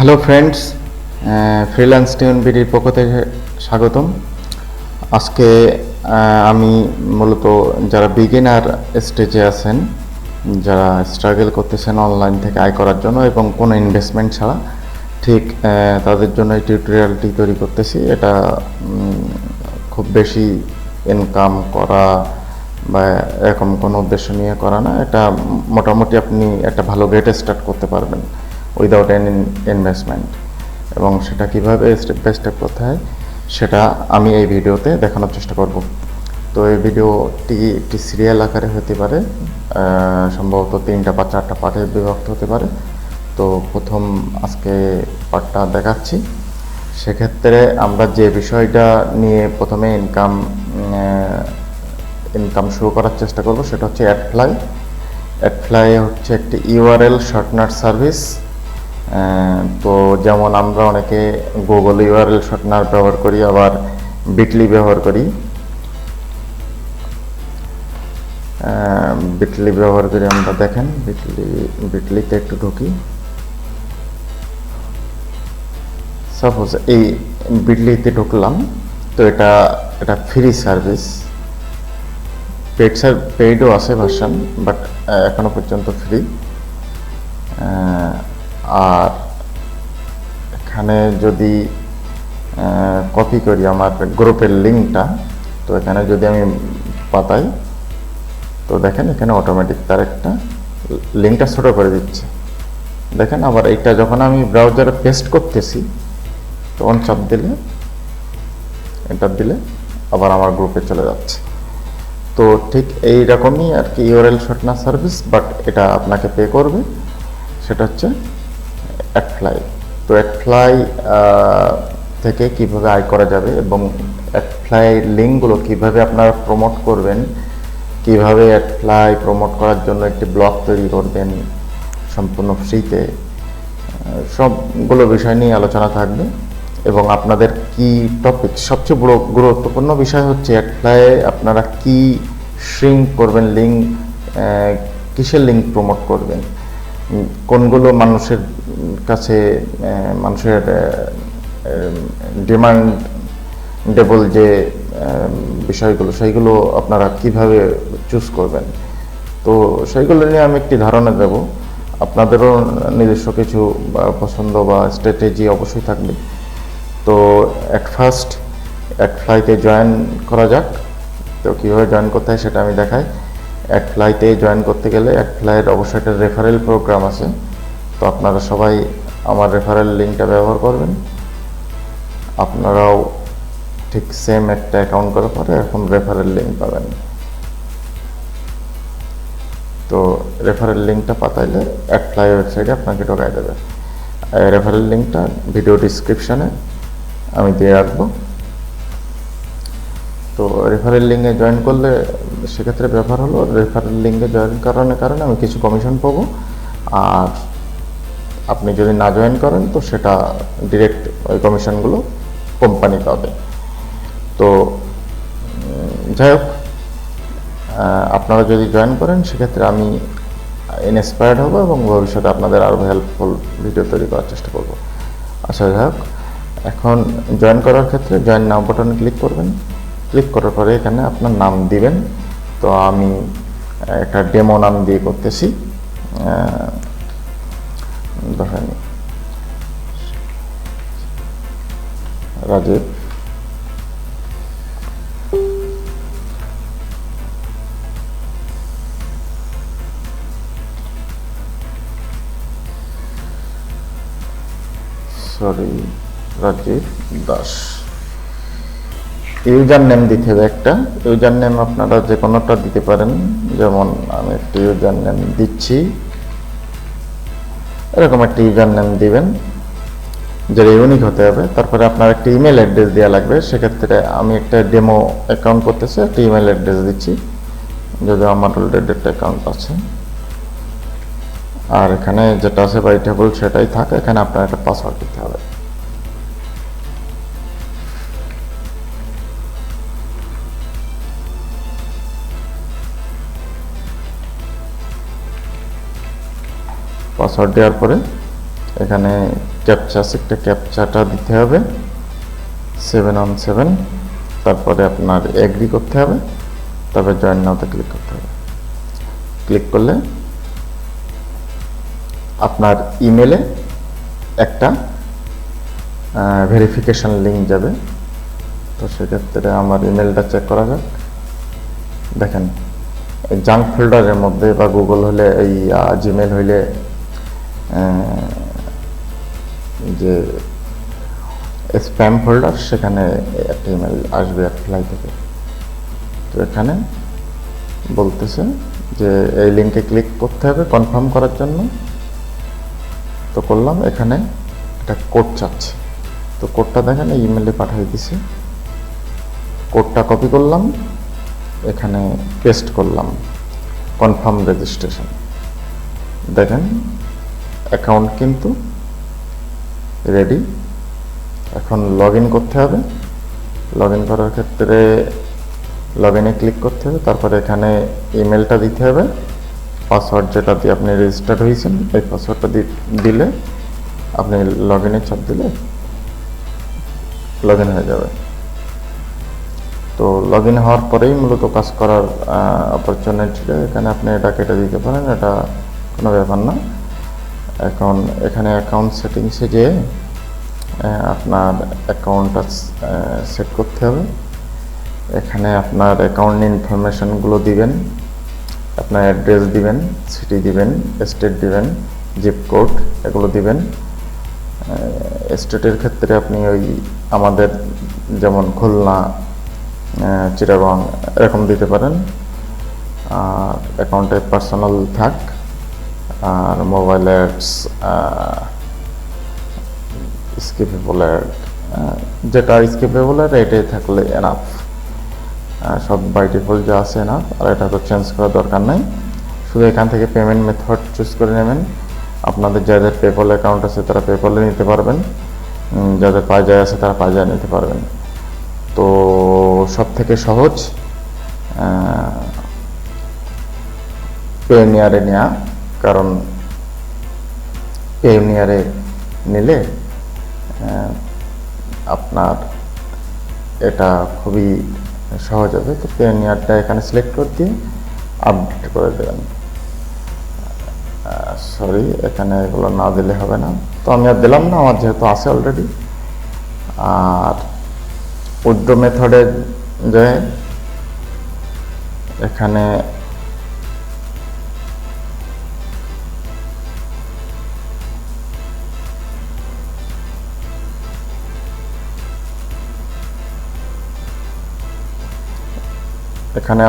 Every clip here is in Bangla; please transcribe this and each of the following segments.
হ্যালো ফ্রেন্ডস, ফ্রিল্যান্স টিউন বিডির পক্ষ থেকে স্বাগতম। আজকে আমি মূলত যারা বিগিনার স্টেজে আছেন, যারা স্ট্রাগল করতেছেন অনলাইন থেকে আয় করার জন্য এবং কোনো ইনভেস্টমেন্ট ছাড়া, ঠিক তাদের জন্য এই টিউটোরিয়ালটি তৈরি করতেছি। এটা খুব বেশি ইনকাম করা বা এরকম কোনো উদ্দেশ্য নিয়ে করা না। এটা মোটামুটি আপনি একটা ভালো গেট স্টার্ট করতে পারবেন উইদাউট এনি ইনভেস্টমেন্ট, এবং সেটা কিভাবে স্টেপ বাই স্টেপ করতে হয় সেটা আমি এই ভিডিওতে দেখানোর চেষ্টা করব। তো এই ভিডিওটি একটি সিরিয়াল আকারে হতে পারে, সম্ভবত 3টা বা 4টা পার্টে বিভক্ত হতে পারে। তো প্রথম আজকে পার্টটা দেখাচ্ছি। সেক্ষেত্রে আমরা যে বিষয়টা নিয়ে প্রথমে ইনকাম শুরু করার চেষ্টা করব সেটা হচ্ছে অ্যাডফ্লাই। অ্যাডফ্লাই হচ্ছে একটি ইউআরএল শর্টনার সার্ভিস। তো যেমন আমরা অনেকে গুগল ইউআরএল শর্টনার ব্যবহার করি, আবার বিটলি ব্যবহার করি। আমরা দেখেন বিটলিতে একটু ঢুকি। সাপোজ এই বিটলিতে ঢুকলাম, তো এটা ফ্রি সার্ভিস। পেইডও আছে ভার্সন, বাট এখনো পর্যন্ত ফ্রি। আর এখানে যদি কপি করি আমার গ্রুপের লিঙ্কটা, তো এখানে যদি আমি পাতাই, তো দেখেন এখানে অটোমেটিক তার একটা লিঙ্কটা ছোট করে দিচ্ছে। দেখেন আবার এইটা যখন আমি ব্রাউজারে পেস্ট করতেছি, তখন এন্টার দিলে আবার আমার গ্রুপে চলে যাচ্ছে। তো ঠিক এই রকমই আর কি ইউআরএল শর্টনার সার্ভিস, বাট এটা আপনাকে পে করবে। সেটা হচ্ছে অ্যাডফ্লাই। তো অ্যাডফ্লাই থেকে কিভাবে আয় করা যাবে এবং অ্যাডফ্লাই লিঙ্কগুলো কিভাবে আপনারা প্রমোট করবেন, কিভাবে অ্যাডফ্লাই প্রমোট করার জন্য একটি ব্লগ তৈরি করবেন সম্পূর্ণ ফ্রিতে, সবগুলো বিষয় নিয়ে আলোচনা থাকবে। এবং আপনাদের কি টপিক, সবচেয়ে বড় গুরুত্বপূর্ণ বিষয় হচ্ছে অ্যাডফ্লাই আপনারা কি শ্রিঙ্ক করবেন, লিঙ্ক কিসের লিঙ্ক প্রমোট করবেন, কোনগুলো মানুষের কাছে মানুষের ডিমান্ডেবল যে বিষয়গুলো, সেইগুলো আপনারা কিভাবে চুজ করবেন। তো সেইগুলো নিয়ে আমি একটি ধারণা দেব। আপনাদেরও নিজস্ব কিছু পছন্দ বা স্ট্র্যাটেজি অবশ্যই থাকবে। তো ফার্স্ট অ্যাডফ্লাইতে জয়েন করা যাক। তো কীভাবে জয়েন করতে হয় সেটা আমি দেখাই। অ্যাডফ্লাইতে জয়েন করতে গেলে অ্যাডফ্লাইয়ের অবশ্যই একটা রেফারেল প্রোগ্রাম আছে। তো আপনারা সবাই আমার রেফারেল লিঙ্কটা ব্যবহার করবেন। আপনারাও ঠিক সেম একটা অ্যাকাউন্ট করার পরে এখন রেফারেল লিঙ্ক পাবেন। তো রেফারেল লিঙ্কটা পাতাইলে অ্যাডফ্লাই ওয়েবসাইটে আপনাকে ঢোকাই দেবে। রেফারেল লিঙ্কটা ভিডিও ডিসক্রিপশানে আমি দিয়ে রাখবো। তো রেফারেল লিঙ্কে জয়েন করলে সেক্ষেত্রে ব্যাপার হলো, রেফারেল লিঙ্কে জয়েন করানোর কারণে আমি কিছু কমিশন পাবো, আর আপনি যদি না জয়েন করেন তো সেটা ডিরেক্ট ওই কমিশনগুলো কোম্পানি পাবে। তো যাই হোক, আপনারা যদি জয়েন করেন সেক্ষেত্রে আমি ইন্সপায়ার্ড হব এবং ভবিষ্যতে আপনাদের আরও হেল্পফুল ভিডিও তৈরি করার চেষ্টা করব। আচ্ছা, যাই হোক, এখন জয়েন করার ক্ষেত্রে জয়েন নাও বাটনে ক্লিক করবেন। ক্লিক করার পরে এখানে আপনার নাম দিবেন। তো আমি একটা ডেমো নাম দিয়ে করতেছি, ধরেন রাজীব। রাজীব দাস। ইউজার নেম দিতে হবে একটা। ইউজার নেম আপনারা যে কোনোটা দিতে পারেন, যেমন আমি একটা ইউজার নেম দিচ্ছি, এরকম একটা ইউজার নেম দিবেন যেটা ইউনিক হতে হবে। তারপরে আপনার একটা ইমেল অ্যাড্রেস দেওয়া লাগবে। সেক্ষেত্রে আমি একটা ডেমো অ্যাকাউন্ট করতেছি, একটা ইমেল অ্যাড্রেস দিচ্ছি, যদিও আমার অলরেডি একটা অ্যাকাউন্ট আছে। আর এখানে যেটা আছে বাই ডিফল্ট সেটাই থাকে। এখানে আপনার একটা পাসওয়ার্ড দিতে হবে। পাসওয়ার্ড দেওয়ার পরে এখানে ক্যাপচা আছে, একটা ক্যাপচাটা দিতে হবে 717, তারপরে আপনার এগ্রি করতে হবে, তারপরে জয়েন নাওতে ক্লিক করতে হবে। ক্লিক করলে আপনার ইমেলে একটা ভেরিফিকেশন লিঙ্ক যাবে। তো সেক্ষেত্রে আমার ইমেলটা চেক করা যাক। দেখেন জাঙ্ক ফোল্ডারের মধ্যে বা গুগল হলে এই জিমেল হইলে যে স্প্যাম ফোল্ডার, সেখানে একটা ইমেল আসবে অ্যাপ্লাই থেকে। তো এখানে বলতেছে যে এই লিঙ্কে ক্লিক করতে হবে কনফার্ম করার জন্য। তো করলাম, এখানে একটা কোড চাচ্ছে। তো কোডটা দেখেন এই ইমেলে পাঠিয়ে দিছে। কোডটা কপি করলাম, এখানে পেস্ট করলাম, কনফার্ম রেজিস্ট্রেশন। দেখেন অ্যাকাউন্ট কিন্তু রেডি। এখন লগ ইন করতে হবে। লগ ইন করার ক্ষেত্রে লগ ইনে ক্লিক করতে হবে, তারপরে এখানে ইমেলটা দিতে হবে, পাসওয়ার্ড যেটা দিয়ে আপনি রেজিস্টার্ড হয়েছেন এই পাসওয়ার্ডটা দিলে আপনি লগ ইনে চাপ দিলে লগ ইন হয়ে যাবে। তো লগ ইন হওয়ার পরেই মূলত কাজ করার অপরচুনিটিটা, এখানে আপনি এটা কেটে দিতে পারেন, এটা কোনো ব্যাপার না। এখন এখানে অ্যাকাউন্ট সেটিংসে যেয়ে আপনার অ্যাকাউন্টটা সেট করতে হবে। এখানে আপনার অ্যাকাউন্ট ইনফরমেশনগুলো দিবেন, আপনার অ্যাড্রেস দিবেন, সিটি দিবেন, স্টেট দিবেন, জিপ কোড এগুলো দিবেন। স্টেটের ক্ষেত্রে আপনি ওই আমাদের যেমন খুলনা, চিটাগং এরকম দিতে পারেন। আর অ্যাকাউন্টে পার্সোনাল থাক, আর মোবাইল অ্যাডস, স্কিপেবল অ্যাড, যেটা স্কিপেবল অ্যাড এটাই থাকলে এনাফ। সব বাই ডিফল্ট যা আছে এনাফ, আর এটা তো চেঞ্জ করার দরকার নাই। শুধু এখান থেকে পেমেন্ট মেথড চুজ করে নেবেন। আপনাদের যাদের পেপল অ্যাকাউন্ট আছে তারা পেপলে নিতে পারবেন, যাদের পাইজায় আছে তারা পাইজায় নিতে পারবেন। তো সব থেকে সহজ পেওনিয়ারে নেওয়া, কারণ পেওনিয়ারে নিলে আপনার এটা খুবই সহজ হবে। তো পেওনিয়ারটা এখানে সিলেক্ট করে দিয়ে আপডেট করে দেবেন। সরি, এখানে এগুলো না দিলে হবে না, তো আমি আর দিলাম না, আমার যেহেতু আছে অলরেডি। আর উইথড্র মেথডে যে এখানে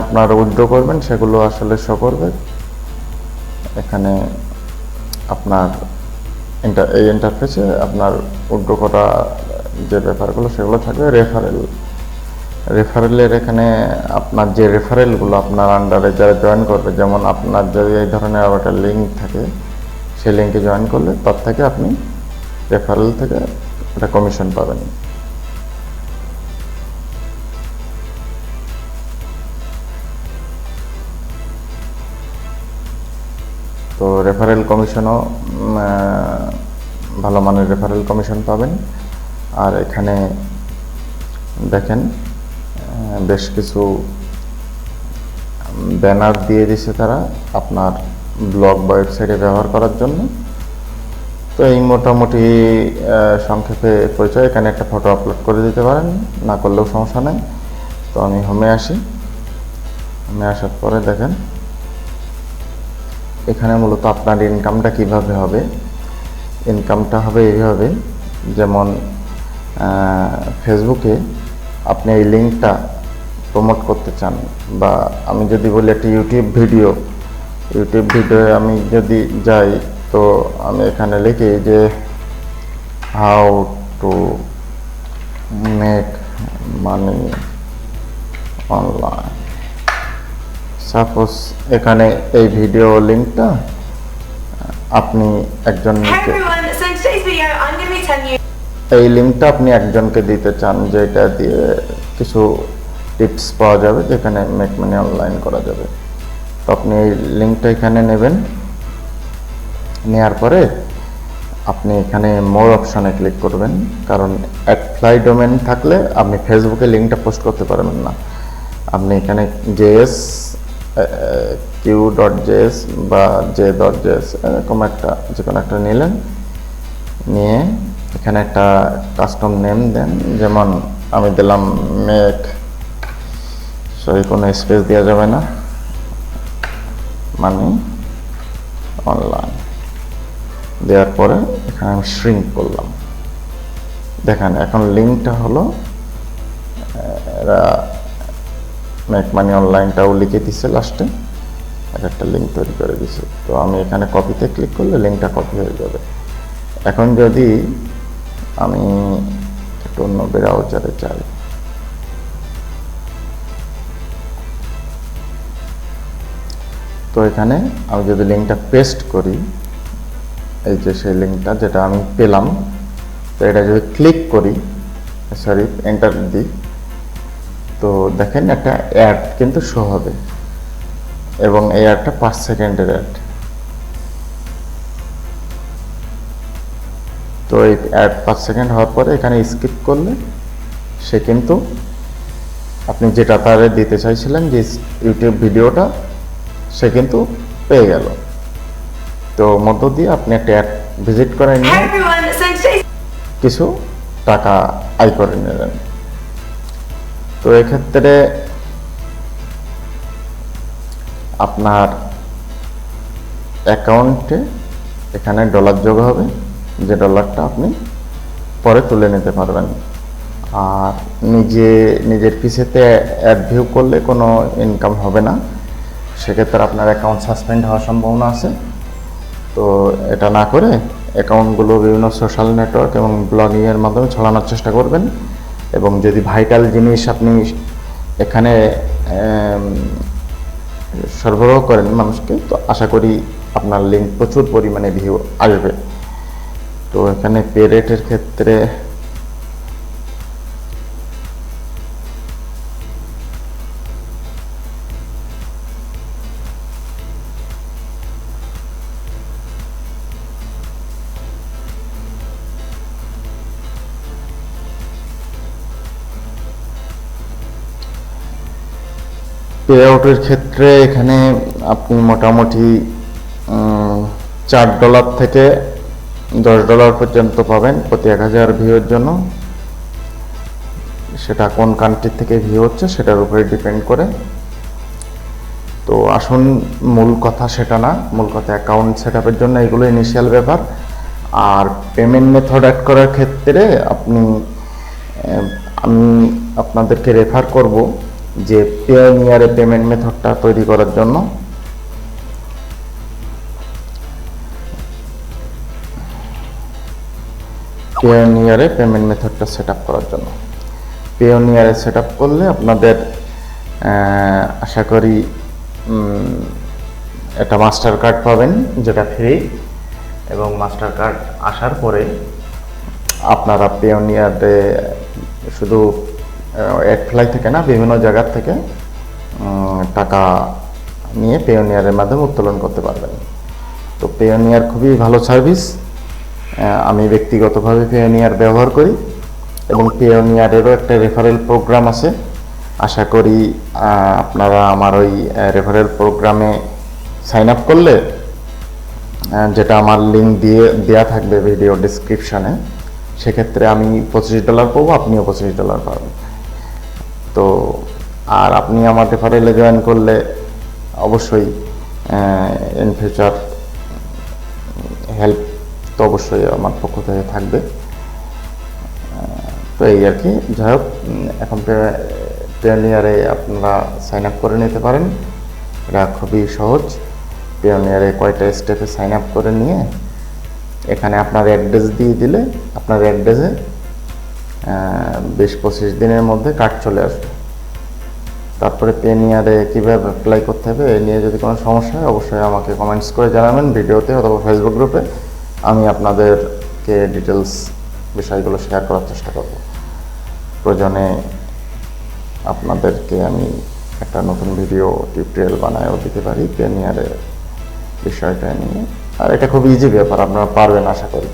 আপনার উইথড্র করবেন সেগুলো আসলে শো করবে। এখানে আপনার এই ইন্টারফেসে আপনার উইথড্র করা যে ব্যাপারগুলো সেগুলো থাকবে। রেফারেলের এখানে আপনার যে রেফারেলগুলো আপনার আন্ডারে যারা জয়েন করবে, যেমন আপনার যদি এই ধরনের আবার একটা লিঙ্ক থাকে, সেই লিঙ্কে জয়েন করলে তার থেকে আপনি রেফারেল থেকে একটা কমিশন পাবেন। তো রেফারেল কমিশনও ভালো মানের রেফারেল কমিশন পাবেন। আর এখানে দেখেন বেশ কিছু ব্যানার দিয়ে দিছে তারা আপনার ব্লগ বা ওয়েবসাইটে ব্যবহার করার জন্য। তো এই মোটামুটি সংক্ষেপে পরিচয়। এখানে একটা ফটো আপলোড করে দিতে পারেন, না করলেও সমস্যা নেই। তো আমি হোমে আসি। হোমে আসার পরে দেখেন এখানে মূলত আপনার ইনকামটা কিভাবে হবে। ইনকামটা হবে এইভাবে, যেমন ফেসবুকে আপনি এই লিঙ্কটা প্রমোট করতে চান, বা আমি যদি বলি একটা ইউটিউব ভিডিও আমি যদি যাই, তো আমি এখানে লিখি যে how to make money online. Suppose এখানে এই ভিডিও লিঙ্কটা আপনি এই লিঙ্কটা আপনি একজনকে দিতে চান, যেটা দিয়ে কিছু টিপস পাওয়া যাবে, যেখানে মেক মানি অনলাইন করা যাবে। তো আপনি এই লিঙ্কটা এখানে নেবেন। নেওয়ার পরে আপনি এখানে মোর অপশনে ক্লিক করবেন, কারণ অ্যাপ্লাই ডোমেন থাকলে আপনি ফেসবুকে লিঙ্কটা পোস্ট করতে পারবেন না। আপনি এখানে জেএস কিউ.js বা j.js এরকম একটা যে কোনো একটা নিলেন, নিয়ে এখানে একটা কাস্টম নেম দেন। যেমন আমি দিলাম মেক, সরি কোনো স্পেস দেওয়া যাবে না, মানে অনলাইন দেওয়ার পরে এখানে আমি শ্রিঙ্ক করলাম। দেখেন এখন লিঙ্কটা হলো এরা মেক মানি অনলাইনটাও লিখে দিচ্ছে, লাস্টে একটা লিঙ্ক তৈরি করে দিচ্ছে। তো আমি এখানে কপিতে ক্লিক করলে লিঙ্কটা কপি হয়ে যাবে। এখন যদি আমি একটু অন্য ব্রাউজারে যাই, তো এখানে আমি যদি লিঙ্কটা পেস্ট করি, এই যে সেই লিঙ্কটা যেটা আমি পেলাম, তো এটা যদি ক্লিক করি, সরি এন্টার দিই, তো দেখেন একটা অ্যাড কিন্তু শো হবে, এবং এই অ্যাডটা 5 সেকেন্ডের অ্যাড। তো এই অ্যাড 5 সেকেন্ড হওয়ার পরে এখানে স্কিপ করলে সে কিন্তু আপনি যেটা তারে দিতে চাইছিলেন যে ইউটিউব ভিডিওটা, সে কিন্তু পেয়ে গেল। তো মধ্য দিয়ে আপনি একটা অ্যাড ভিজিট করে নিয়ে কিছু টাকা আয় করে নিলেন। তো এক্ষেত্রে আপনার অ্যাকাউন্টে এখানে ডলার যোগ হবে, যে ডলারটা আপনি পরে তুলে নিতে পারবেন। আর নিজের পিসিতে অ্যাড ভিউ করলে কোনো ইনকাম হবে না, সেক্ষেত্রে আপনার অ্যাকাউন্ট সাসপেন্ড হওয়ার সম্ভাবনা আছে। তো এটা না করে অ্যাকাউন্টগুলো বিভিন্ন সোশ্যাল নেটওয়ার্ক এবং ব্লগিংয়ের মাধ্যমে ছড়ানোর চেষ্টা করবেন। এবং যদি ভাইটাল জিনিস আপনি এখানে সরবরাহ করেন মানুষকে, তো আশা করি আপনার লিঙ্ক প্রচুর পরিমাণে ভিউ আসবে। তো এখানে পে রেটের ক্ষেত্রে পে আউটের ক্ষেত্রে এখানে আপনি মোটামুটি $4 থেকে $10 পর্যন্ত পাবেন প্রতি 1000 ভিউয়ের জন্য। সেটা কোন কান্ট্রি থেকে ভিউ হচ্ছে সেটার উপরে ডিপেন্ড করে। তো আসুন, মূল কথা সেটা না, মূল কথা অ্যাকাউন্ট সেট আপের জন্য এগুলো ইনিশিয়াল ব্যাপার। আর পেমেন্ট মেথড অ্যাড করার ক্ষেত্রে আমি আপনাদেরকে রেফার করব যে পেওনিয়ারে পেমেন্ট মেথডটা তৈরি করার জন্য। পেওনিয়ারে পেমেন্ট মেথডটা সেট আপ করার জন্য, পেওনিয়ারে সেট আপ করলে আপনাদের আশা করি একটা মাস্টার কার্ড পাবেন যেটা ফ্রি, এবং মাস্টার কার্ড আসার পরে আপনারা পেওনিয়ারে শুধু অ্যাডফ্লাই থেকে না, বিভিন্ন জায়গার থেকে টাকা নিয়ে পেওনিয়ারের মাধ্যমে উত্তোলন করতে পারবেন। তো পেওনিয়ার খুবই ভালো সার্ভিস, আমি ব্যক্তিগতভাবে পেওনিয়ার ব্যবহার করি, এবং পেওনিয়ারেরও একটা রেফারেল প্রোগ্রাম আছে। আশা করি আপনারা আমার ওই রেফারেল প্রোগ্রামে সাইন আপ করলে, যেটা আমার লিঙ্ক দেওয়া থাকবে ভিডিও ডেসক্রিপশানে, সেক্ষেত্রে আমি $25 পাবো, আপনিও $25 পাবেন। তো আর আপনি আমার রেফারেলে জয়েন করলে অবশ্যই ইন ফিউচার হেল্প তো অবশ্যই আমার পক্ষ থেকে থাকবে। তো এই আর কি, যাই হোক, এখন পেওনিয়ারে আপনারা সাইন আপ করে নিতে পারেন। এটা খুবই সহজ। পেওনিয়ারে কয়টা স্টেপে সাইন আপ করে নিয়ে এখানে আপনার অ্যাড্রেস দিয়ে দিলে আপনার অ্যাড্রেসে 20-25 দিনের মধ্যে কার্ড চলে আসবে। তারপরে পেওনিয়ারে কীভাবে অ্যাপ্লাই করতে হবে এ নিয়ে যদি কোনো সমস্যা হয় অবশ্যই আমাকে কমেন্টস করে জানাবেন ভিডিওতে অথবা ফেসবুক গ্রুপে। আমি আপনাদেরকে ডিটেলস বিষয়গুলো শেয়ার করার চেষ্টা করব। প্রয়োজনে আপনাদেরকে আমি একটা নতুন ভিডিও টিউটোরিয়াল বানায়ও দিতে পারি পেওনিয়ারের বিষয়টা নিয়ে। আর এটা খুব ইজি ব্যাপার, আপনারা পারবেন আশা করি।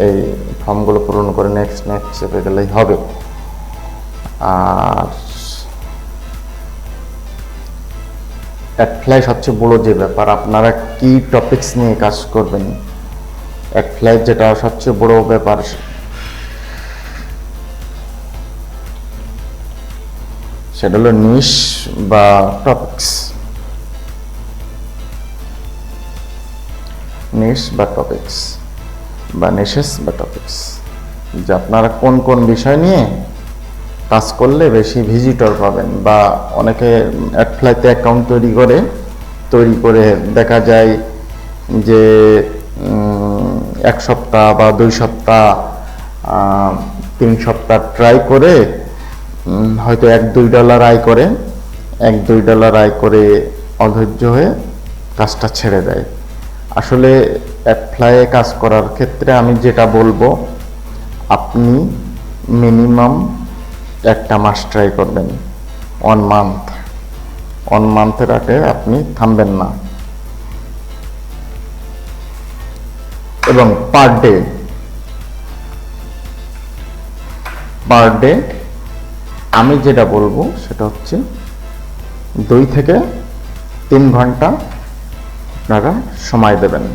এই ফর্মগুলো পূরণ করে নেক্সট চেপে গেলেই হবে। আর অ্যাডফ্লাই সবচেয়ে বড় যে ব্যাপার, আপনারা কি টপিকস নিয়ে কাজ করবেন, অ্যাডফ্লাই যেটা সবচেয়ে বড় ব্যাপার সেটা হলো নিশ বা টপিকস। নিশ বা টপিকস বা নিশেস বা টপিকস, যে আপনারা কোন কোন বিষয় নিয়ে কাজ করলে বেশি ভিজিটর পাবেন। বা অনেকে অ্যাডফ্লাইতে অ্যাকাউন্ট তৈরি করে দেখা যায় যে 1 সপ্তাহ বা 2 সপ্তাহ 3 সপ্তাহ ট্রাই করে হয়তো $1-2 আয় করে, $1-2 আয় করে অধৈর্য হয়ে কাজটা ছেড়ে দেয়। আসলে অ্যাডফ্লাইয়ে কাজ করার ক্ষেত্রে আমি যেটা বলবো, আপনি মিনিমাম 1 মাস ট্রাই করবেন, 1 মান্থের আগে আপনি থামবেন না। এবং পার ডে আমি যেটা বলবো সেটা হচ্ছে 2 থেকে 3 ঘন্টা আপনারা সময় দেবেন।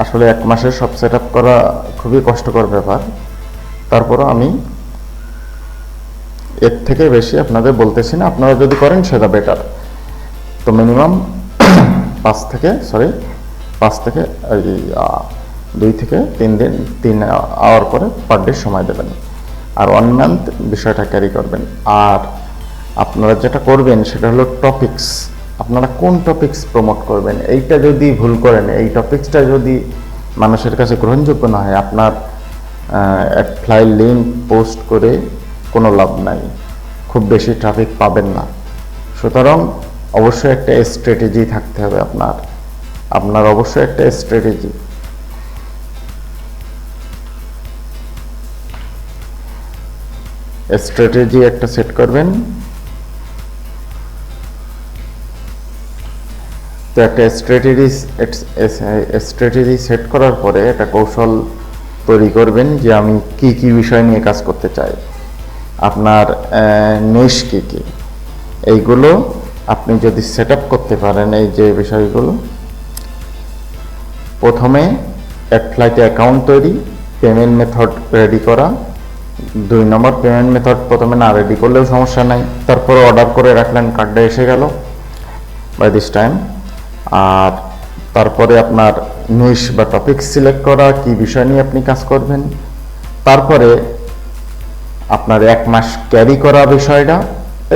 আসলে 1 মাসে সব সেট আপ করা খুবই কষ্টকর ব্যাপার, তারপরও আমি এর থেকে বেশি আপনাদের বলতেছি না, আপনারা যদি করেন সেটা বেটার। তো মিনিমাম 2 থেকে 3 আওয়ার করে পার ডে সময় দেবেন। আর 1 মান্থ বিষয়টা ক্যারি করবেন। আর আপনারা যেটা করবেন সেটা হলো টপিকস, আপনারা কোন টপিকস প্রমোট করবেন, এইটা যদি ভুল করেন, এই টপিকসটা যদি মানুষের কাছে গ্রহণযোগ্য না হয়, আপনার অ্যাডফ্লাই লিঙ্ক পোস্ট করে কোনো লাভ নাই, খুব বেশি ট্রাফিক পাবেন না। সুতরাং অবশ্যই একটা স্ট্র্যাটেজি থাকতে হবে আপনার অবশ্যই একটা স্ট্র্যাটেজি একটা সেট করবেন। তো একটা স্ট্র্যাটেজি সেট করার পরে একটা কৌশল তৈরি করবেন যে আমি কি কি বিষয় নিয়ে কাজ করতে চাই, আপনার নিশ কি এইগুলো আপনি যদি সেট আপ করতে পারেন। এই যে বিষয়গুলো, প্রথমে অ্যাডফ্লাইতে অ্যাকাউন্ট তৈরি, পেমেন্ট মেথড রেডি করা। 2 নম্বর, পেমেন্ট মেথড প্রথমে না রেডি করলেও সমস্যা নাই, তারপরে অর্ডার করে রাখলেন, কার্ডটা এসে গেল বাই দিস টাইম। আর তারপরে আপনার নিশ বা টপিক সিলেক্ট করা, কি বিষয় নিয়ে আপনি কাজ করবেন। তারপরে আপনার 1 মাস ক্যারি করা বিষয়টা,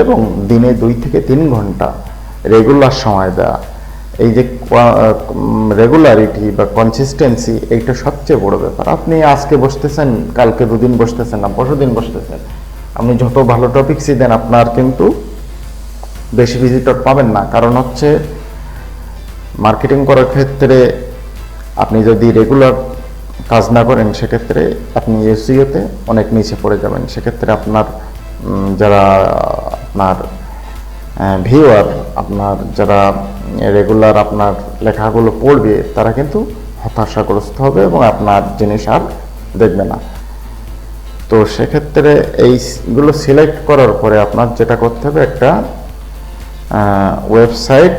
এবং দিনে 2 থেকে 3 ঘন্টা রেগুলার সময় দেওয়া। এই যে রেগুলারিটি বা কনসিস্টেন্সি, এইটা সবচেয়ে বড় ব্যাপার। আপনি আজকে বসতেছেন, কালকে 2 দিন বসতেছেন না, 10 দিন বসতেছেন, আপনি যত ভালো টপিকসই দেন আপনার কিন্তু বেশি ভিজিটর পাবেন না। কারণ হচ্ছে মার্কেটিং করার ক্ষেত্রে আপনি যদি রেগুলার কাজ না করেন, সেক্ষেত্রে আপনি এসইওতে অনেক নিচে পড়ে যাবেন। সেক্ষেত্রে আপনার যারা আপনার ভিউয়ার, আপনার যারা রেগুলার আপনার লেখাগুলো পড়বে, তারা কিন্তু হতাশাগ্রস্ত হবে এবং আপনার জিনিস আর দেখবে না। তো সেক্ষেত্রে এইগুলো সিলেক্ট করার পরে আপনার যেটা করতে হবে, একটা ওয়েবসাইট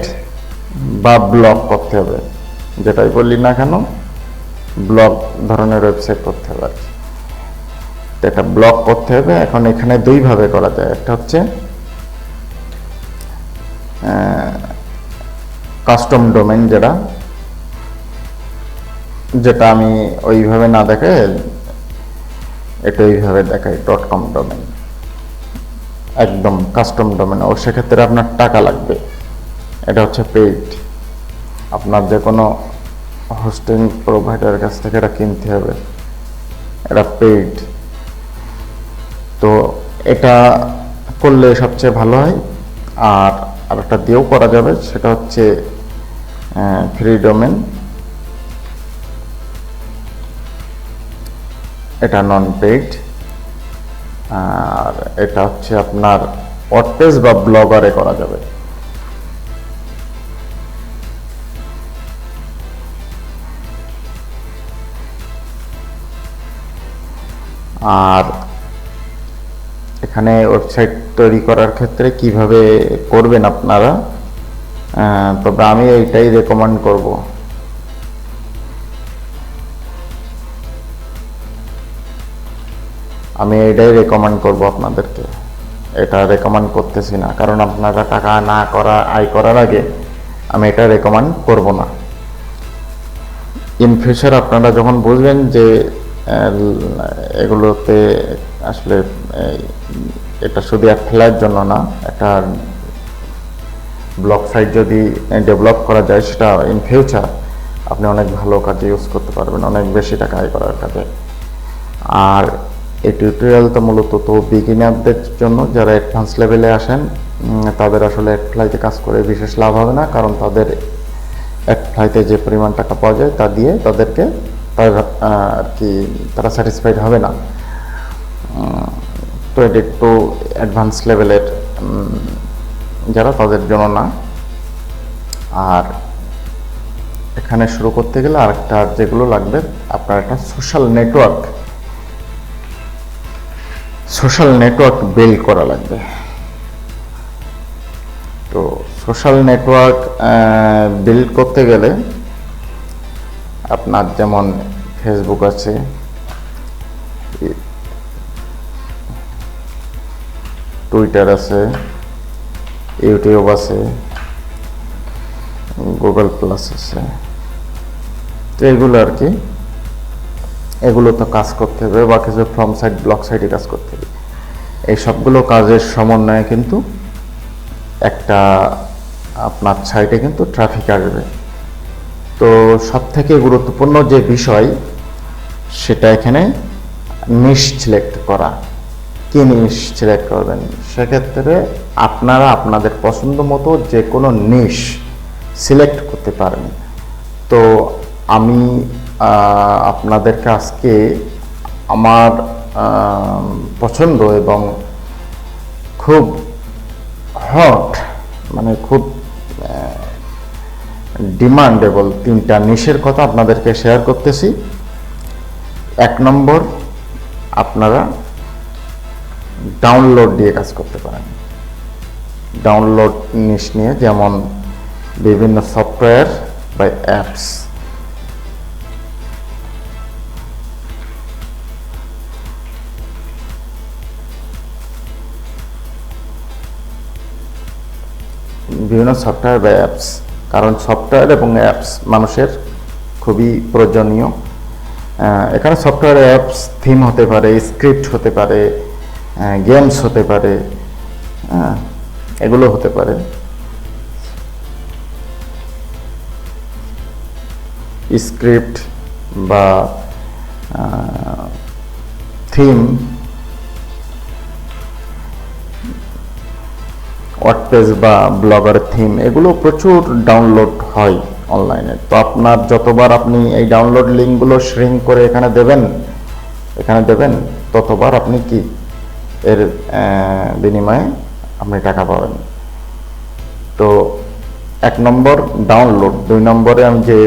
বা ব্লগ করতে হবে, যেটাই বললি না কেন, ব্লগ ধরনের ওয়েবসাইট করতে হবে আর কি। এটা ব্লগ করতে হবে। এখন এখানে 2 ভাবে করা যায়, একটা হচ্ছে কাস্টম ডোমেন, যেটা আমি ওইভাবে না দেখে এটা এইভাবে দেখাই, .com ডোমেন, একদম কাস্টম ডোমেন। ও সেক্ষেত্রে আপনার টাকা লাগবে, এটা হচ্ছে পেইড, আপনার যে কোনো হোস্টিং প্রোভাইডারের কাছ থেকে এটা কিনতে হবে, এটা পেইড। তো এটা করলে সবচেয়ে ভালো হয়। আর একটা দিয়েও করা যাবে, সেটা হচ্ছে ফ্রি ডোমেন, এটা নন পেইড। আর এটা হচ্ছে আপনার ওয়ার্ডপ্রেস বা ব্লগারে করা যাবে। আর এখানে ওয়েবসাইট তৈরি করার ক্ষেত্রে কিভাবে করবেন আপনারা, তবে আমি এইটাই রেকমেন্ড করব। আমি এটাই রেকমেন্ড করব আপনাদেরকে, এটা রেকমেন্ড করতেছি না, কারণ আপনারা টাকা আয় করার আগে আমি এটা রেকমেন্ড করব না। ইন ফিউচার আপনারা যখন বুঝবেন যে এগুলোতে আসলে এটা শুধু অ্যাড ফেলার জন্য না, একটা ব্লগ সাইট যদি ডেভেলপ করা যায়, সেটা ইন ফিউচার আপনি অনেক ভালো কাজে ইউজ করতে পারবেন, অনেক বেশি টাকা আয় করার কাজে। আর এই টিউটোরিয়াল তো মূলত বিগিনারদের জন্য, যারা অ্যাডভান্স লেভেলে আসেন তাদের আসলে অ্যাডফ্লাইতে কাজ করে বিশেষ লাভ হবে না, কারণ তাদের অ্যাডফ্লাইতে যে পরিমাণ টাকা পাওয়া যায় তা দিয়ে তাদেরকে আর কি তারা স্যাটিসফাইড হবে না। তো এটা একটু অ্যাডভান্স লেভেলের যারা, তাদের জন্য না। আর এখানে শুরু করতে গেলে আরেকটা যেগুলো লাগবে, আপনার একটা সোশ্যাল নেটওয়ার্ক বিল্ড করা লাগবে। তো সোশ্যাল নেটওয়ার্ক বিল্ড করতে গেলে আপনার যেমন ফেসবুক আছে, টুইটার আছে, ইউটিউব আছে, গুগল প্লাস আছে, তো এগুলো আর কি, এগুলো তো কাজ করতে হবে, বা কিছু ফ্রম সাইট ব্লগ সাইটে কাজ করতে হবে। এই সবগুলো কাজের সমন্বয়ে কিন্তু একটা আপনার সাইটে কিন্তু ট্রাফিক আসবে। তো সব থেকে গুরুত্বপূর্ণ যে বিষয়, সেটা এখানে নিশ সিলেক্ট করা। কি নিশ সিলেক্ট করবেন? সেক্ষেত্রে আপনারা আপনাদের পছন্দ মতো যে কোনো নিশ সিলেক্ট করতে পারেন। তো আমি আপনাদেরকে আজকে আমার পছন্দ এবং খুব হট, মানে খুব ডিমান্ডেবল 3টা নিশের কথা আপনাদেরকে শেয়ার করতেছি। 1 নম্বর, আপনারা ডাউনলোড দিয়ে কাজ করতে পারেন। ডাউনলোড নিশ নিয়ে, যেমন বিভিন্ন সফটওয়্যার বা অ্যাপস। বিভিন্ন সফটওয়্যার বা অ্যাপস, কারণ সফটওয়্যার এবং অ্যাপস মানুষের খুবই প্রয়োজনীয়। এখানে সফটওয়্যার অ্যাপস থিম হতে পারে, স্ক্রিপ্ট হতে পারে, গেমস হতে পারে, এগুলো হতে পারে। স্ক্রিপ্ট বা থিম, ওয়ার্ডপ্রেস বা ব্লগার থিম, এগুলো প্রচুর ডাউনলোড হয় অনলাইনে। তো আপনার যতবার আপনি এই ডাউনলোড লিঙ্কগুলো শ্রিঙ্ক করে এখানে দেবেন, ততবার আপনি কি এর বিনিময়ে আপনি টাকা পাবেন। তো 1 নম্বর ডাউনলোড। 2 নম্বরে আমি যে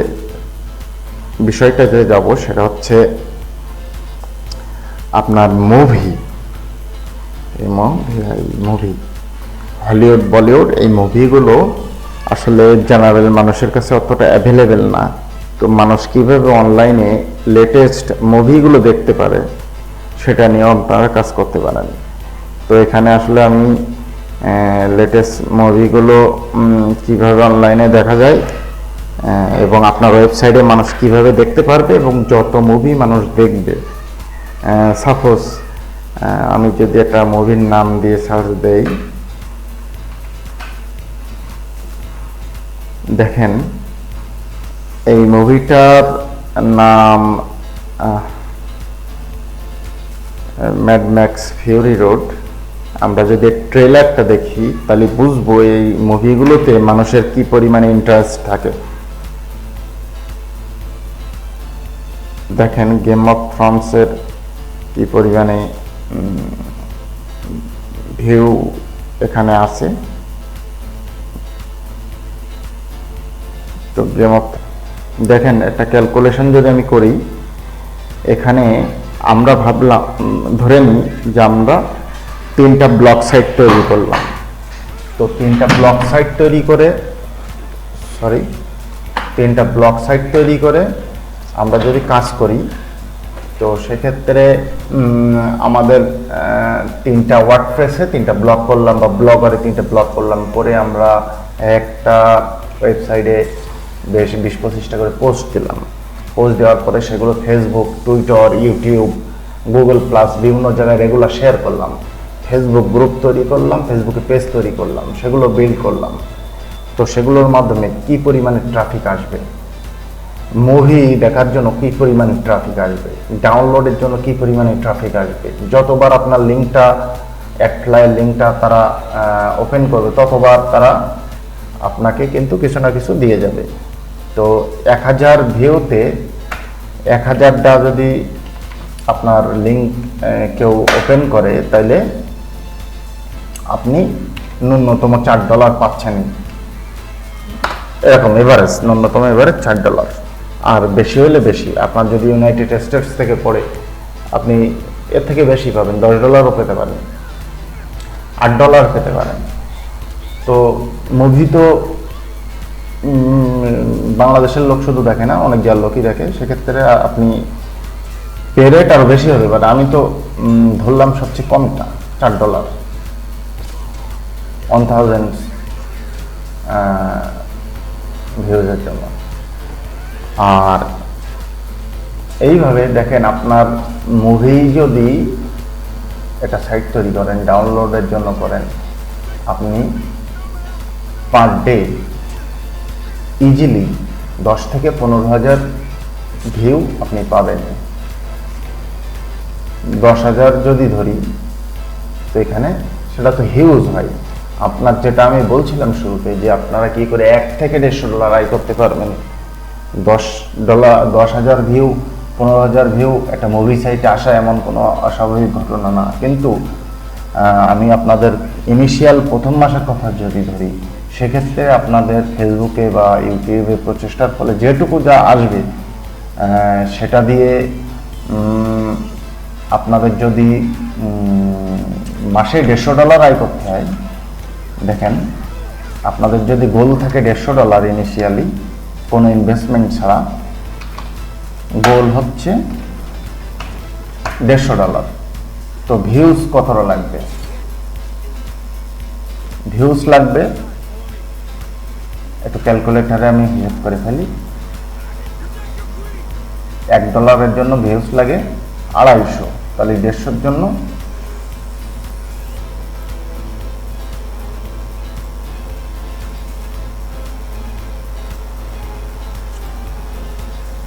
বিষয়টাতে যাব, সেটা হচ্ছে আপনার মুভি। হলিউড, বলিউড, এই মুভিগুলো আসলে জেনারেল মানুষের কাছে অতটা অ্যাভেলেবেল না। তো মানুষ কীভাবে অনলাইনে লেটেস্ট মুভিগুলো দেখতে পারে, সেটা নিয়েও আপনারা কাজ করতে পারেন। তো এখানে আসলে আমি লেটেস্ট মুভিগুলো কীভাবে অনলাইনে দেখা যায়, এবং আপনার ওয়েবসাইটে মানুষ কিভাবে দেখতে পারবে, এবং যত মুভি মানুষ দেখবে। সাপোজ আমি যদি একটা মুভির নাম দিয়ে সার্চ দেই, দেখেন এই মুভিটার নাম ম্যাড ম্যাক্স ফিউরি রোড। আমরা যদি ট্রেলারটা দেখি, তাহলে বুঝবো এই মুভিগুলোতে মানুষের কি পরিমাণে ইন্টারেস্ট থাকে। দেখেন গেম অফ থ্রোনসের কি পরিমাণে ভিউ এখানে আছে। তো গেম অফ, দেখেন একটা ক্যালকুলেশন যদি আমি করি, এখানে আমরা ভাবলাম, ধরে নিই যে আমরা 3টা ব্লগ সাইট তৈরি করলাম। তো 3টা ব্লগ সাইট তৈরি করে আমরা যদি কাজ করি, তো সেক্ষেত্রে আমাদের 3টা ওয়ার্ডপ্রেসে 3টা ব্লগ করলাম, বা ব্লগারে 3টা ব্লগ করলাম, করে আমরা একটা ওয়েবসাইটে বেশ 20-25টা করে পোস্ট দিলাম। পোস্ট দেওয়ার পরে সেগুলো Facebook, Twitter, YouTube, Google plus বিভিন্ন জায়গায় রেগুলার শেয়ার করলাম। ফেসবুক গ্রুপ তৈরি করলাম, ফেসবুকে পেজ তৈরি করলাম, সেগুলো বিল্ড করলাম। তো সেগুলোর মাধ্যমে কি পরিমাণে ট্রাফিক আসবে, মুভি দেখার জন্য কি পরিমাণে ট্রাফিক আসবে, ডাউনলোডের জন্য কি পরিমাণে ট্রাফিক আসবে, যতবার আপনার লিঙ্কটা লিঙ্কটা তারা ওপেন করবে, ততবার তারা আপনাকে কিন্তু কিছু না কিছু দিয়ে যাবে। তো 1000 ভিউতে 1000টা যদি আপনার লিঙ্ক কেউ ওপেন করে, তাইলে আপনি ন্যূনতম $4 পাচ্ছেন, এরকম এভারেজ, ন্যূনতম এভারেজ $4। আর বেশি হলে বেশি, আপনার যদি ইউনাইটেড স্টেটস থেকে পড়ে, আপনি এর থেকে বেশি পাবেন, $10ও পেতে পারেন, $8 পেতে পারেন। তো মুভি তো বাংলাদেশের লোক শুধু দেখে না, অনেক জায়গার লোকই দেখে, সেক্ষেত্রে আপনি পে রেট আরও বেশি হতে পারে। আমি তো ধরলাম সবচেয়ে কমটা $4, 1000 ভিউজের জন্য। আর এইভাবে দেখেন, আপনার মুভি যদি একটা সাইট তৈরি করেন, ডাউনলোডের জন্য করেন, আপনি পার ডে ইজিলি 10 থেকে 15,000 ভিউ আপনি পাবেন। 10,000 যদি ধরি, তো এখানে সেটা তো হিউজ হয়। আপনার যেটা আমি বলছিলাম শুরুতে, যে আপনারা কি করে $1 থেকে $150 আয় করতে পারবেন। $10,000 ভিউ, 15,000 ভিউ একটা মুভি সাইটে আসা এমন কোনো অস্বাভাবিক ঘটনা না। কিন্তু আমি আপনাদের ইনিশিয়াল প্রথম মাসের কথা যদি ধরি, সেক্ষেত্রে আপনাদের ফেসবুকে বা ইউটিউবে প্রচেষ্টার ফলে যেটুকু যা আসবে, সেটা দিয়ে আপনাদের যদি মাসে $150 আয় করতে হয়, দেখেন আপনাদের যদি গোল থাকে $150 ইনিশিয়ালি, কোনো ইনভেস্টমেন্ট ছাড়া, গোল হচ্ছে $150, তো ভিউজ কতটা লাগবে? ভিউজ লাগবে, একটু ক্যালকুলেটারে আমি হিসাব করে ফেলি। $1 জন্য ভিউজ লাগে 250, তাহলে 150-র জন্য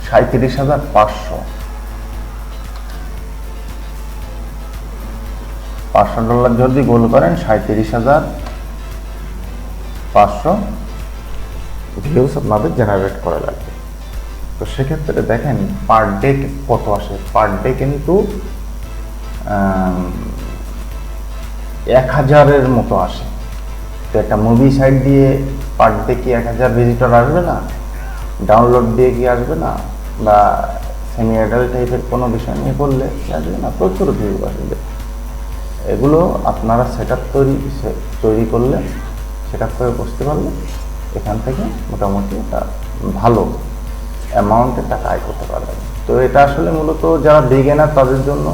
37,500। $500 যদি গোল করেন, 37,500 ভিউজ আপনাদের জেনারেট করা লাগবে। তো সেক্ষেত্রে দেখেন পার ডে কত আসে। পার ডে কিন্তু 1000-এর মতো আসে। তো একটা মুভি সাইট দিয়ে পার ডে কি 1000 ভিজিটর আসবে না? ডাউনলোড দিয়ে কি আসবে না? বা সেমি অ্যাডাল্ট টাইপের কোনো বিষয় নিয়ে করলে আসবে না? প্রচুর ভিউ আসবে। এগুলো আপনারা তৈরি করলে, সেট আপ করে বসতে পারলে, এখান থেকে মোটামুটি একটা ভালো অ্যামাউন্টের টাকা আয় করতে পারবেন। তো এটা আসলে মূলত যারা বিগিনার তাদের জন্য,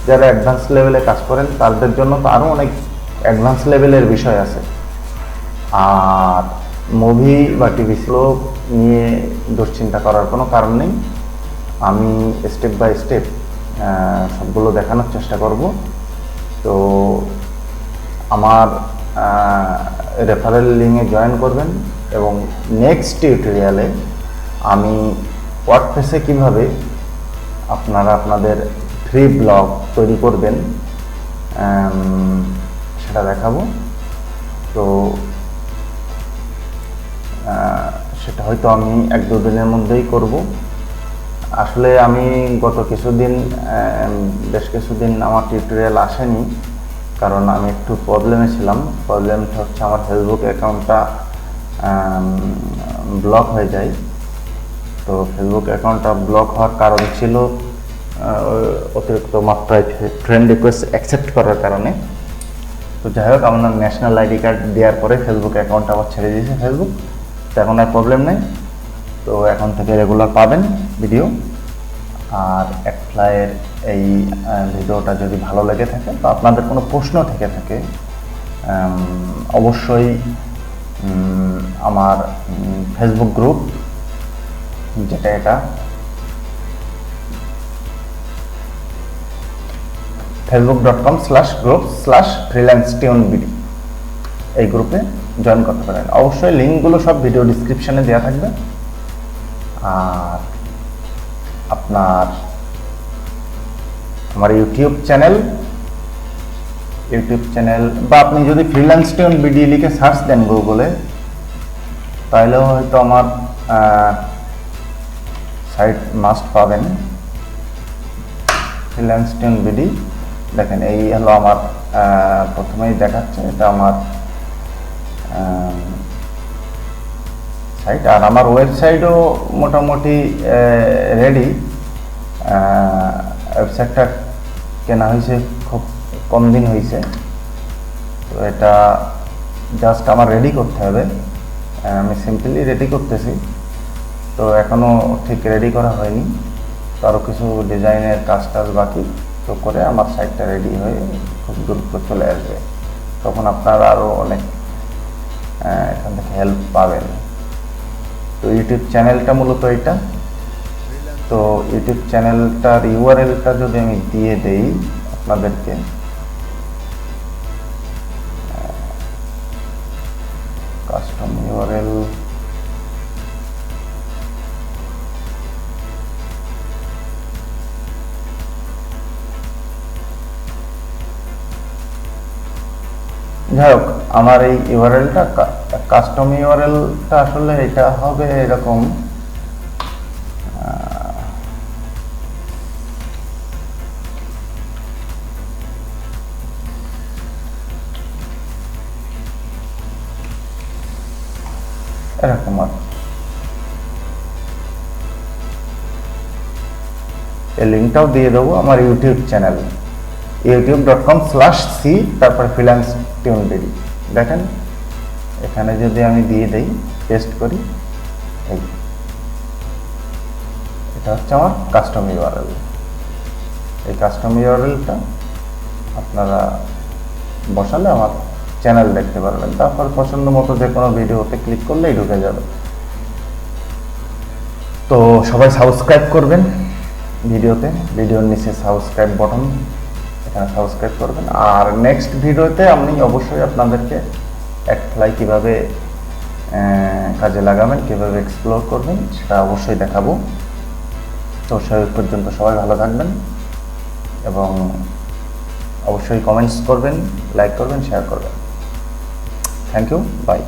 যারা অ্যাডভান্স লেভেলে কাজ করেন তাদের জন্য তো আরও অনেক অ্যাডভান্স লেভেলের বিষয় আছে। আর মুভি বা টিভি শো নিয়ে দুশ্চিন্তা করার কোনো কারণ নেই। আমি স্টেপ বাই স্টেপ সবগুলো দেখানোর চেষ্টা করব। তো আমার রেফারেল লিঙ্কে জয়েন করবেন, এবং নেক্সট টিউটোরিয়ালে আমি ওয়ার্ডপ্রেসে কীভাবে আপনারা আপনাদের ফ্রি ব্লগ তৈরি করবেন সেটা দেখাবো। তো সেটা হয়তো আমি 1-2 দিনের মধ্যেই করব। আসলে আমি বেশ কিছুদিন আমার টিউটোরিয়াল আসেনি, কারণ আমি একটু প্রবলেমে ছিলাম। প্রবলেমটা হচ্ছে আমার ফেসবুক অ্যাকাউন্টটা ব্লক হয়ে যায়। তো ফেসবুক অ্যাকাউন্টটা ব্লক হওয়ার কারণ ছিল অতিরিক্ত মাত্রায় ফ্রেন্ড রিকোয়েস্ট অ্যাকসেপ্ট করার কারণে। তো যাই হোক, আমার ন্যাশনাল আইডি কার্ড দেওয়ার পরে ফেসবুক অ্যাকাউন্ট আবার ছেড়ে দিয়েছে ফেসবুক, তো এখন আর প্রবলেম নেই। তো এখন থেকে রেগুলার পাবেন ভিডিও। আর একফ্লাইয়ের এই ভিডিওটা যদি ভালো লেগে থাকে বা আপনাদের কোনো প্রশ্ন থেকে থাকে, অবশ্যই আমার ফেসবুক গ্রুপ, যেটা এটা facebook.com/group/freelancetuneBD, এই গ্রুপে জয়েন করতে পারেন। অবশ্যই লিঙ্কগুলো সব ভিডিও ডিসক্রিপশনে দেওয়া থাকবে। আর আপনার আমার ইউটিউব চ্যানেল বা আপনি যদি ফ্রিল্যান্স টিউন বিডি লিখে সার্চ দেন গুগলে, তাহলেও হয়তো আমার সাইট মাস্ট পাবেন। ফ্রিল্যান্স টিউন বিডি দেখেন, এই হলো আমার প্রথমেই দেখাচ্ছে, এটা আমার সাইট। আর আমার ওয়েবসাইটও মোটামুটি রেডি। ওয়েবসাইটটা কেনা হয়েছে খুব কম দিন হয়েছে, তো এটা জাস্ট আমার রেডি করতে হবে। আমি সিম্পলি রেডি করতেছি, তো এখনও ঠিক রেডি করা হয়নি, তো আরও কিছু ডিজাইনের কাজ বাকি, তো করে আমার সাইটটা রেডি হয়ে খুব দ্রুত চলে আসবে। তখন আপনারা আরও অনেক এখান থেকে হেল্প পাবেন। তো ইউটিউব চ্যানেলটা মূলত এটা। তো ইউটিউব চ্যানেলটার ইউআরএলটা যদি আমি দিয়ে দেই আপনাদেরকে, কাস্টম ইউআরএল, যাই হোক, আমার এই ইউআরএলটা, কাস্টম ইউআরএলটা আসলে এটা হবে এরকম, এরকম আর এই লিঙ্কটাও দিয়ে দেবো আমার ইউটিউব চ্যানেল, youtube.com/c তারপর ফ্রিল্যান্স টিউন বিডি। দেখেন এখানে যদি আমি দিয়ে দেই, পেস্ট করি, এটা হচ্ছে আমার কাস্টম ইউআরএল। এই কাস্টম ইউআরএলটা আপনারা বসালে আমার চ্যানেল দেখতে পারবেন। তারপর পছন্দ মতো যে কোনো ভিডিওতে ক্লিক করলেই ঢুকে যাবে। তো সবাই সাবস্ক্রাইব করবেন, ভিডিওর নিচে সাবস্ক্রাইব বাটন, এখানে সাবস্ক্রাইব করবেন। আর নেক্সট ভিডিওতে আমি অবশ্যই আপনাদেরকে একফ্লাই কিভাবে কাজে লাগাবেন, কিভাবে এক্সপ্লোর করবেন, সেটা অবশ্যই দেখাবো। তো সেই পর্যন্ত সবাই ভালো থাকবেন এবং অবশ্যই কমেন্টস করবেন, লাইক করবেন, শেয়ার করবেন। Thank you, by.